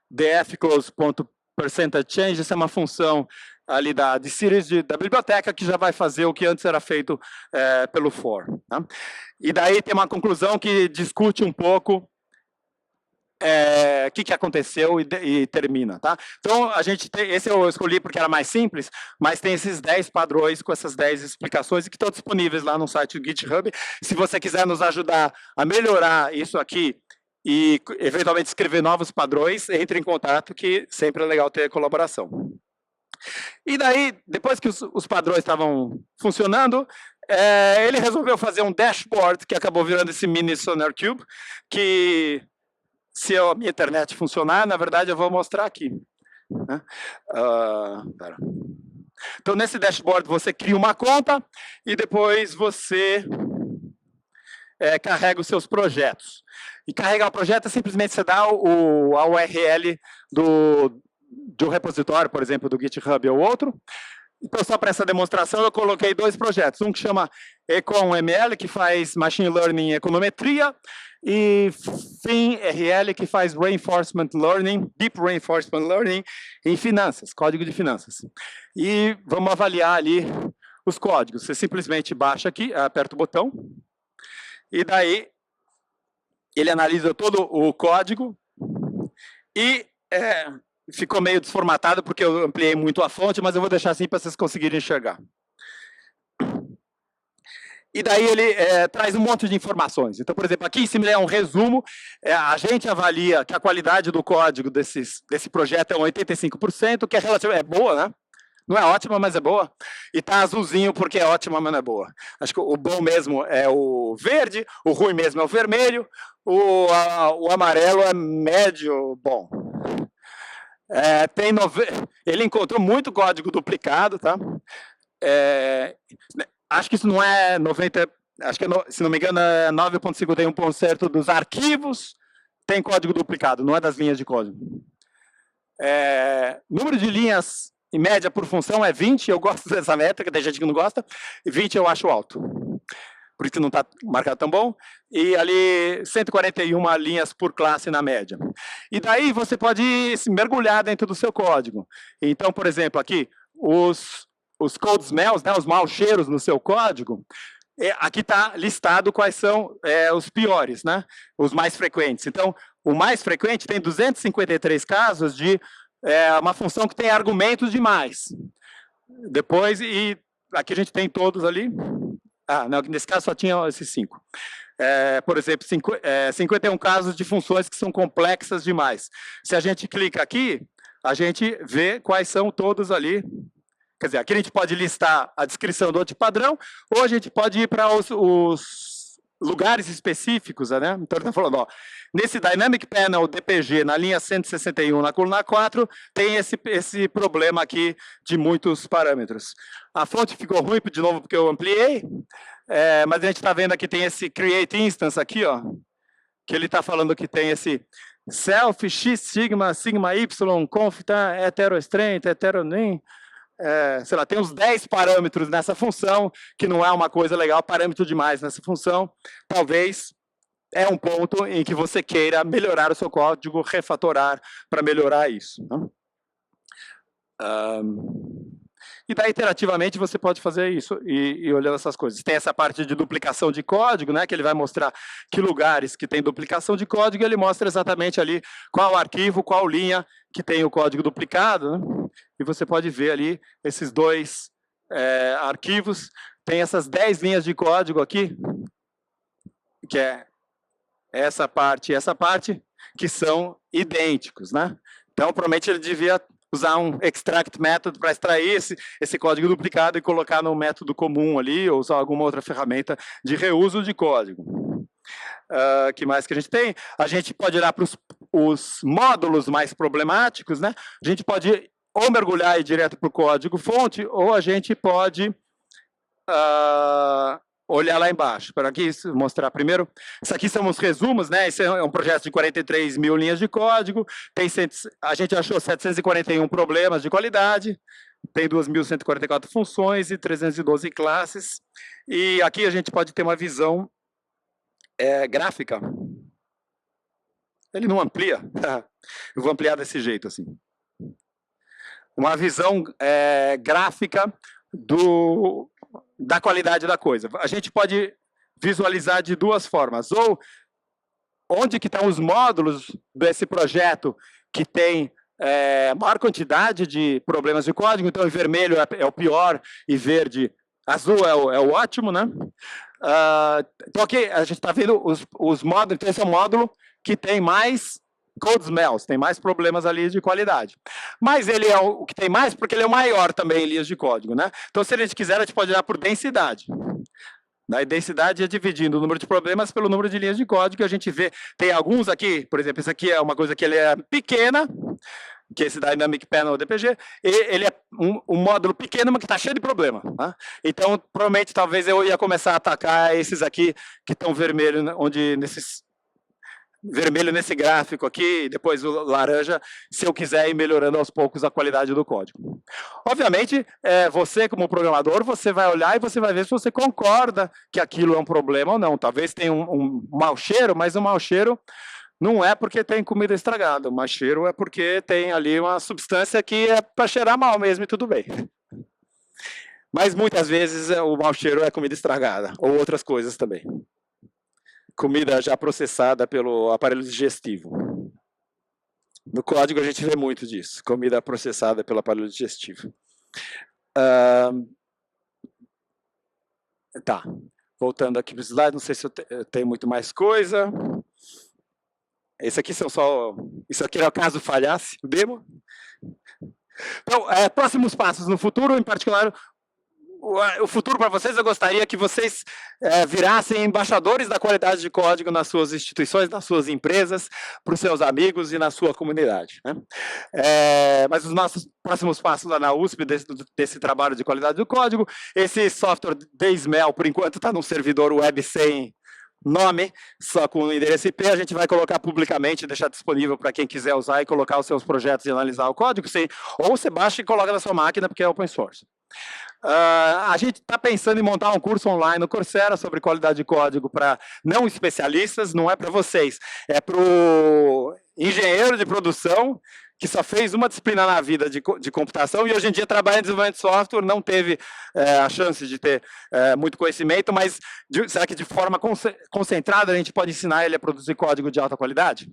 dfclose.percentage essa é uma função ali de series da biblioteca que já vai fazer o que antes era feito pelo for. Tá? E daí tem uma conclusão que discute um pouco o que aconteceu e termina. Tá? Então, esse eu escolhi porque era mais simples, mas tem esses 10 padrões com essas 10 explicações que estão disponíveis lá no site do GitHub. Se você quiser nos ajudar a melhorar isso aqui, e, eventualmente, escrever novos padrões, entre em contato, que sempre é legal ter colaboração. E daí, depois que os padrões estavam funcionando, ele resolveu fazer um dashboard, que acabou virando esse mini Sonar Cube, que, se a minha internet funcionar, na verdade, eu vou mostrar aqui. Né? Então, nesse dashboard, você cria uma conta, e depois você carrega os seus projetos. E carregar o projeto é simplesmente você dá a URL do repositório, por exemplo, do GitHub ou outro. Então, só para essa demonstração, eu coloquei 2 projetos. Um que chama EconML, que faz Machine Learning em Econometria, e FinRL, que faz Reinforcement Learning, Deep Reinforcement Learning em Finanças, código de finanças. E vamos avaliar ali os códigos. Você simplesmente baixa aqui, aperta o botão, e daí ele analisa todo o código e ficou meio desformatado porque eu ampliei muito a fonte, mas eu vou deixar assim para vocês conseguirem enxergar. E daí ele traz um monte de informações. Então, por exemplo, aqui em cima é um resumo. A gente avalia que a qualidade do código desse projeto é um 85%, que é boa, né? Não é ótima, mas é boa. E tá azulzinho porque é ótima, mas não é boa. Acho que o bom mesmo é o verde, o ruim mesmo é o vermelho, o amarelo é médio bom. Ele encontrou muito código duplicado, tá? Acho que isso não é 90, acho que se não me engano é 9.51% dos arquivos tem código duplicado, não é das linhas de código. Número de linhas em média por função é 20, eu gosto dessa métrica, tem gente que não gosta, e 20 eu acho alto. Por isso que não está marcado tão bom. E ali, 141 linhas por classe na média. E daí você pode se mergulhar dentro do seu código. Então, por exemplo, aqui, os code smells, né, os maus cheiros no seu código, aqui está listado quais são os piores, né, os mais frequentes. Então, o mais frequente tem 253 casos de uma função que tem argumentos demais. Depois, e aqui a gente tem todos ali. Não, nesse caso só tinha esses 5. Por exemplo, 51 casos de funções que são complexas demais. Se a gente clica aqui, a gente vê quais são todos ali Quer dizer, aqui a gente pode listar a descrição do tipo padrão, ou a gente pode ir para os lugares específicos, né? Então, ele está falando, ó, nesse Dynamic Panel DPG, na linha 161, na coluna 4, tem esse problema aqui de muitos parâmetros. A fonte ficou ruim, de novo, porque eu ampliei, mas a gente está vendo aqui, tem esse Create Instance aqui, ó, que ele está falando que tem esse self, x, sigma, sigma, y, conf, tá, heterostrength, heteronym, sei lá, tem uns 10 parâmetros nessa função, que não é uma coisa legal, parâmetro demais nessa função. Talvez é um ponto em que você queira melhorar o seu código, refatorar para melhorar isso. Né? E daí, iterativamente, você pode fazer isso e olhando essas coisas. Tem essa parte de duplicação de código, né, que ele vai mostrar que lugares que tem duplicação de código, ele mostra exatamente ali qual arquivo, qual linha que tem o código duplicado, né? E você pode ver ali esses dois arquivos. Tem essas 10 linhas de código aqui, que é essa parte e essa parte, que são idênticos, né? Então, provavelmente ele devia usar um extract method para extrair esse código duplicado e colocar no método comum ali, ou usar alguma outra ferramenta de reuso de código. Que mais que a gente tem? A gente pode olhar para os módulos mais problemáticos, né? A gente pode ou mergulhar e ir direto para o código-fonte, ou a gente pode olhar lá embaixo. Para aqui mostrar primeiro. Isso aqui são os resumos, né? Esse é um projeto de 43 mil linhas de código. A gente achou 741 problemas de qualidade. Tem 2.144 funções e 312 classes. E aqui a gente pode ter uma visão gráfica. Ele não amplia. Eu vou ampliar desse jeito, assim. Uma visão gráfica da qualidade da coisa. A gente pode visualizar de duas formas. Ou onde que estão os módulos desse projeto que tem maior quantidade de problemas de código. Então, em vermelho é o pior e verde, azul é o ótimo, né? Então, aqui a gente está vendo os módulos. Então, esse é o módulo que tem mais code smells, tem mais problemas ali de qualidade. Mas ele é o que tem mais porque ele é o maior também em linhas de código, né? Então, se a gente quiser, a gente pode olhar por densidade. A densidade é dividindo o número de problemas pelo número de linhas de código, que a gente vê. Tem alguns aqui, por exemplo, esse aqui é uma coisa que ele é pequena, que é esse Dynamic Panel DPG, e ele é um módulo pequeno, mas que está cheio de problema. Tá? Então, provavelmente, talvez eu ia começar a atacar esses aqui que estão vermelhos, onde vermelho nesse gráfico aqui, e depois o laranja, se eu quiser ir melhorando aos poucos a qualidade do código. Obviamente, você como programador, você vai olhar e você vai ver se você concorda que aquilo é um problema ou não. Talvez tenha um mau cheiro, mas o mau cheiro não é porque tem comida estragada. O mau cheiro é porque tem ali uma substância que é para cheirar mal mesmo e tudo bem. Mas muitas vezes o mau cheiro é comida estragada, ou outras coisas também. Comida já processada pelo aparelho digestivo. No código a gente vê muito disso, comida processada pelo aparelho digestivo. Tá, voltando aqui para os slides, não sei se eu tenho muito mais coisa. Esse aqui são só... Isso aqui é o caso falhasse, o demo. Então, próximos passos no futuro, em particular... O futuro para vocês, eu gostaria que vocês virassem embaixadores da qualidade de código nas suas instituições, nas suas empresas, para os seus amigos e na sua comunidade. Né? Mas os nossos próximos passos lá na USP, desse trabalho de qualidade do código, esse software DSML, por enquanto, está num servidor web sem nome, só com o endereço IP, a gente vai colocar publicamente, deixar disponível para quem quiser usar e colocar os seus projetos e analisar o código, ou você baixa e coloca na sua máquina, porque é open source. A gente está pensando em montar um curso online no Coursera sobre qualidade de código para não especialistas, não é para vocês, é para o engenheiro de produção que só fez uma disciplina na vida de computação e hoje em dia trabalha em desenvolvimento de software, não teve a chance de ter muito conhecimento, mas será que de forma concentrada a gente pode ensinar ele a produzir código de alta qualidade?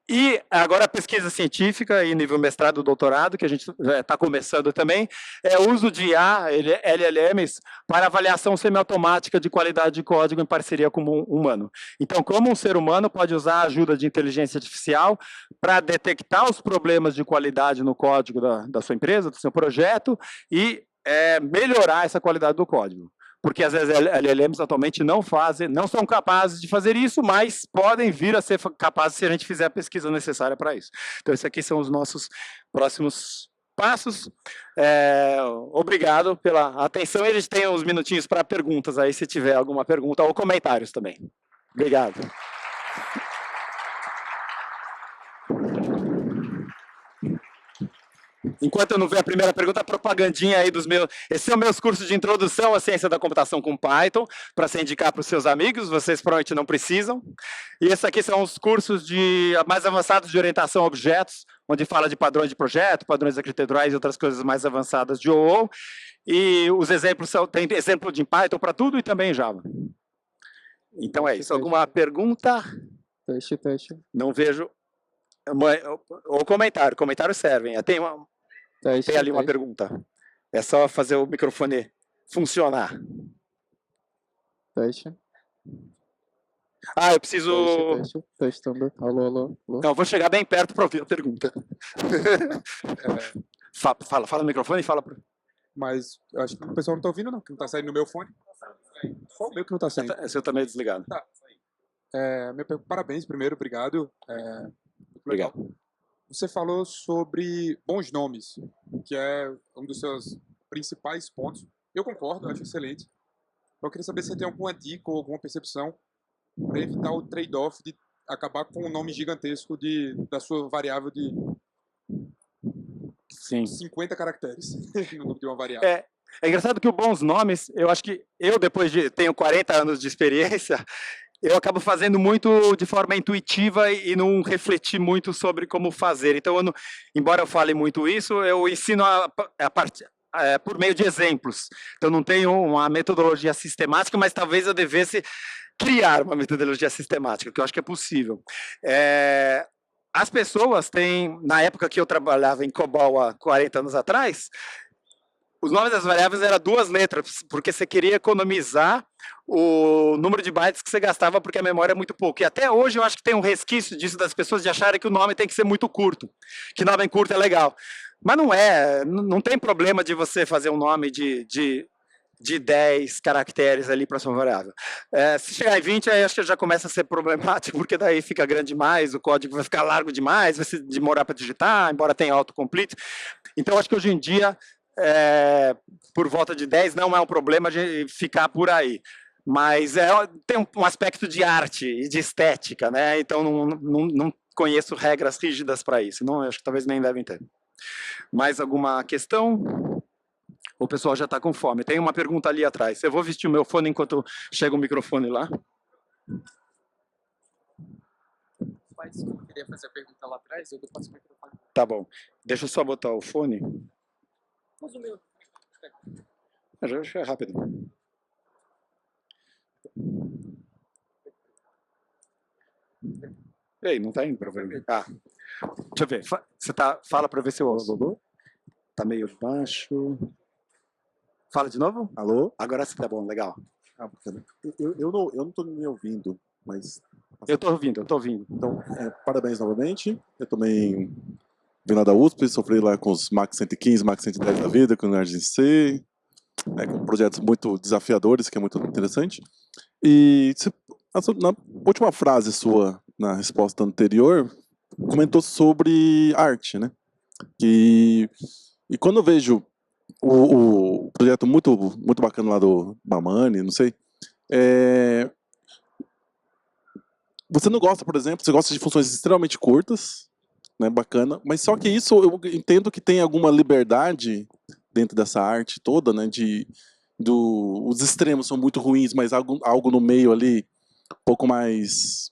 E agora a pesquisa científica em nível mestrado e doutorado, que a gente está começando também, é o uso de IA, LLMs, para avaliação semiautomática de qualidade de código em parceria com um humano. Então, como um ser humano pode usar a ajuda de inteligência artificial para detectar os problemas de qualidade no código da sua empresa, do seu projeto, e melhorar essa qualidade do código. Porque às vezes LLMs atualmente não são capazes de fazer isso, mas podem vir a ser capazes se a gente fizer a pesquisa necessária para isso. Então, esses aqui são os nossos próximos passos. Obrigado pela atenção. E a gente tem uns minutinhos para perguntas aí, se tiver alguma pergunta, ou comentários também. Obrigado. Enquanto eu não ver a primeira pergunta, a propagandinha aí dos meus... Esses são meus cursos de introdução à ciência da computação com Python, para se indicar para os seus amigos, vocês provavelmente não precisam. E esses aqui são os cursos mais avançados de orientação a objetos, onde fala de padrões de projeto, padrões arquiteturais e outras coisas mais avançadas de OO. E os exemplos tem exemplo de Python para tudo e também em Java. Então é isso. Alguma pergunta? Teste. Não vejo. Ou comentário. Comentários servem. Tem ali uma pergunta. É só fazer o microfone funcionar. Teste. Eu preciso... Testando. Alô. Não, eu vou chegar bem perto para ouvir a pergunta. Fala no microfone e fala... Mas eu acho que o pessoal não está ouvindo, não, que não está saindo no meu fone. Só o meu que não está saindo. Esse eu também é desligado. Tá. Parabéns primeiro, obrigado. Obrigado. Você falou sobre bons nomes, que é um dos seus principais pontos. Eu concordo, eu acho excelente. Eu queria saber se você tem alguma dica ou alguma percepção para evitar o trade-off de acabar com um nome gigantesco da sua variável de 50 caracteres no nome de uma variável. É engraçado que os bons nomes, eu acho que depois tenho 40 anos de experiência, eu acabo fazendo muito de forma intuitiva e não refleti muito sobre como fazer. Então, embora eu fale muito isso, eu ensino por meio de exemplos. Então, não tenho uma metodologia sistemática, mas talvez eu devesse criar uma metodologia sistemática, que eu acho que é possível. As pessoas têm, na época que eu trabalhava em COBOL há 40 anos atrás, os nomes das variáveis eram 2 letras, porque você queria economizar o número de bytes que você gastava, porque a memória é muito pouco. E até hoje eu acho que tem um resquício disso das pessoas de acharem que o nome tem que ser muito curto, que nome curto é legal. Mas não tem problema de você fazer um nome de 10 caracteres ali para sua variável. Se chegar em 20, aí acho que já começa a ser problemático, porque daí fica grande demais, o código vai ficar largo demais, vai se demorar para digitar, embora tenha autocomplete. Então, acho que hoje em dia, por volta de 10 não é um problema de ficar por aí. Mas tem um aspecto de arte e de estética, né? Então, não conheço regras rígidas para isso. Não, acho que talvez nem devem ter. Mais alguma questão? O pessoal já está com fome. Tem uma pergunta ali atrás. Eu vou vestir o meu fone enquanto chega o microfone lá. Eu queria fazer a pergunta lá atrás, eu passo o microfone. Tá bom. Deixa eu só botar o fone. Usa o meu. Já é rápido. Ei, não está indo para ver. Deixa eu ver. Fala para ver se o alô está meio baixo. Fala de novo? Alô? Agora sim tá bom, legal. Eu não estou me ouvindo, mas... Eu estou ouvindo. Então, parabéns novamente. Eu também vim lá da USP, sofri lá com os Max 115, Max 110 da vida, com o NerdC, com projetos muito desafiadores, que é muito interessante. E na última frase sua, na resposta anterior, comentou sobre arte, né? E quando eu vejo o projeto muito bacana lá do Bamani, não sei, você não gosta, por exemplo, você gosta de funções extremamente curtas, né, bacana, mas só que isso eu entendo que tem alguma liberdade dentro dessa arte toda, né, os extremos são muito ruins, mas algo no meio ali, um pouco mais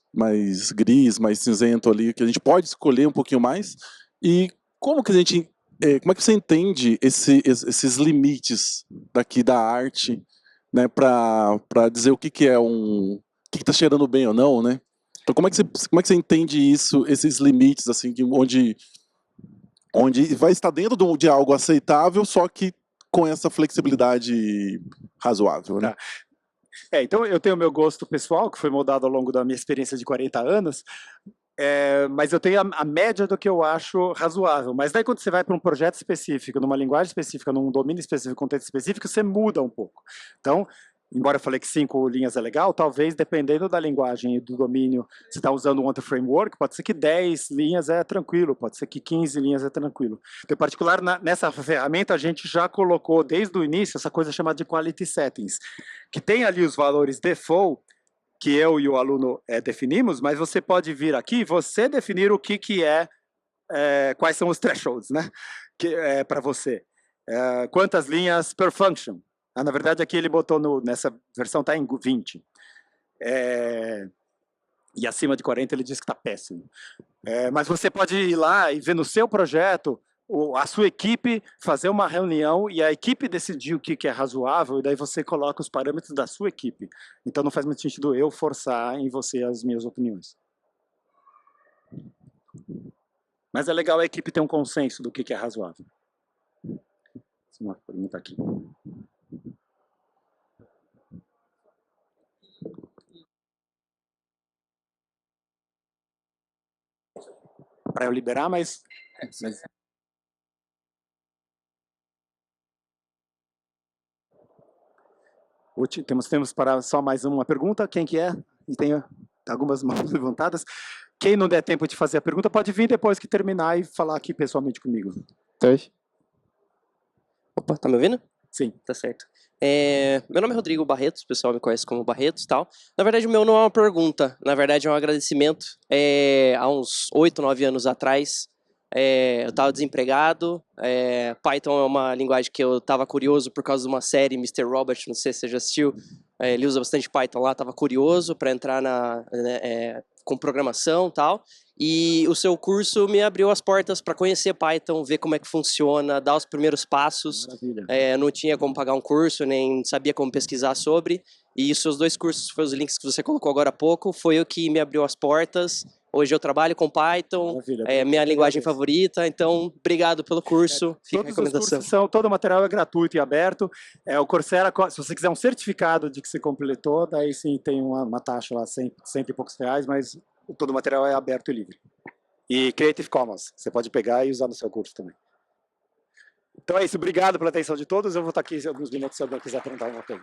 gris, mais cinzento ali, que a gente pode escolher um pouquinho mais. E como é que você entende esses limites daqui da arte, né, para dizer o que é o que está cheirando bem ou não, né? Então, como é que você entende isso, esses limites, assim, onde vai estar dentro de algo aceitável, só que com essa flexibilidade razoável, né? Tá. Então eu tenho o meu gosto pessoal, que foi moldado ao longo da minha experiência de 40 anos, mas eu tenho a média do que eu acho razoável. Mas daí quando você vai para um projeto específico, numa linguagem específica, num domínio específico, contexto específico, você muda um pouco. Então, embora eu falei que 5 linhas é legal, talvez dependendo da linguagem e do domínio, você está usando um outro framework, pode ser que 10 linhas é tranquilo, pode ser que 15 linhas é tranquilo. Então, em particular, nessa ferramenta, a gente já colocou desde o início essa coisa chamada de quality settings, que tem ali os valores default, que eu e o aluno definimos, mas você pode vir aqui e você definir o que quais são os thresholds, né? Para você. Quantas linhas per function? Na verdade, aqui ele botou nessa versão está em 20. E acima de 40 ele diz que está péssimo. Mas você pode ir lá e ver no seu projeto a sua equipe fazer uma reunião e a equipe decidir o que é razoável, e daí você coloca os parâmetros da sua equipe. Então não faz muito sentido eu forçar em você as minhas opiniões. Mas é legal a equipe ter um consenso do que é razoável. Uma pergunta aqui. Para eu liberar, mas... Temos para só mais uma pergunta. Quem que é? E tem algumas mãos levantadas. Quem não der tempo de fazer a pergunta, pode vir depois que terminar e falar aqui pessoalmente comigo. Opa, tá me ouvindo? Sim. Tá certo. Meu nome é Rodrigo Barretos, o pessoal me conhece como Barretos e tal. Na verdade, o meu não é uma pergunta, na verdade é um agradecimento. Há uns 8, 9 anos atrás, eu estava desempregado. Python é uma linguagem que eu estava curioso por causa de uma série, Mr. Robert, não sei se você já assistiu. Ele usa bastante Python lá, estava curioso para entrar com programação e tal. E o seu curso me abriu as portas para conhecer Python, ver como é que funciona, dar os primeiros passos. Não tinha como pagar um curso, nem sabia como pesquisar sobre. E os seus 2 cursos, foi os links que você colocou agora há pouco, foi o que me abriu as portas. Hoje eu trabalho com Python, é minha linguagem favorita, então obrigado pelo curso. Fica a recomendação. Todo o material é gratuito e aberto. O Coursera, se você quiser um certificado de que você completou, daí sim tem uma taxa lá, 100 e poucos reais, mas todo o material é aberto e livre. E Creative Commons, você pode pegar e usar no seu curso também. Então é isso, obrigado pela atenção de todos. Eu vou estar aqui alguns minutos se alguém quiser perguntar alguma coisa.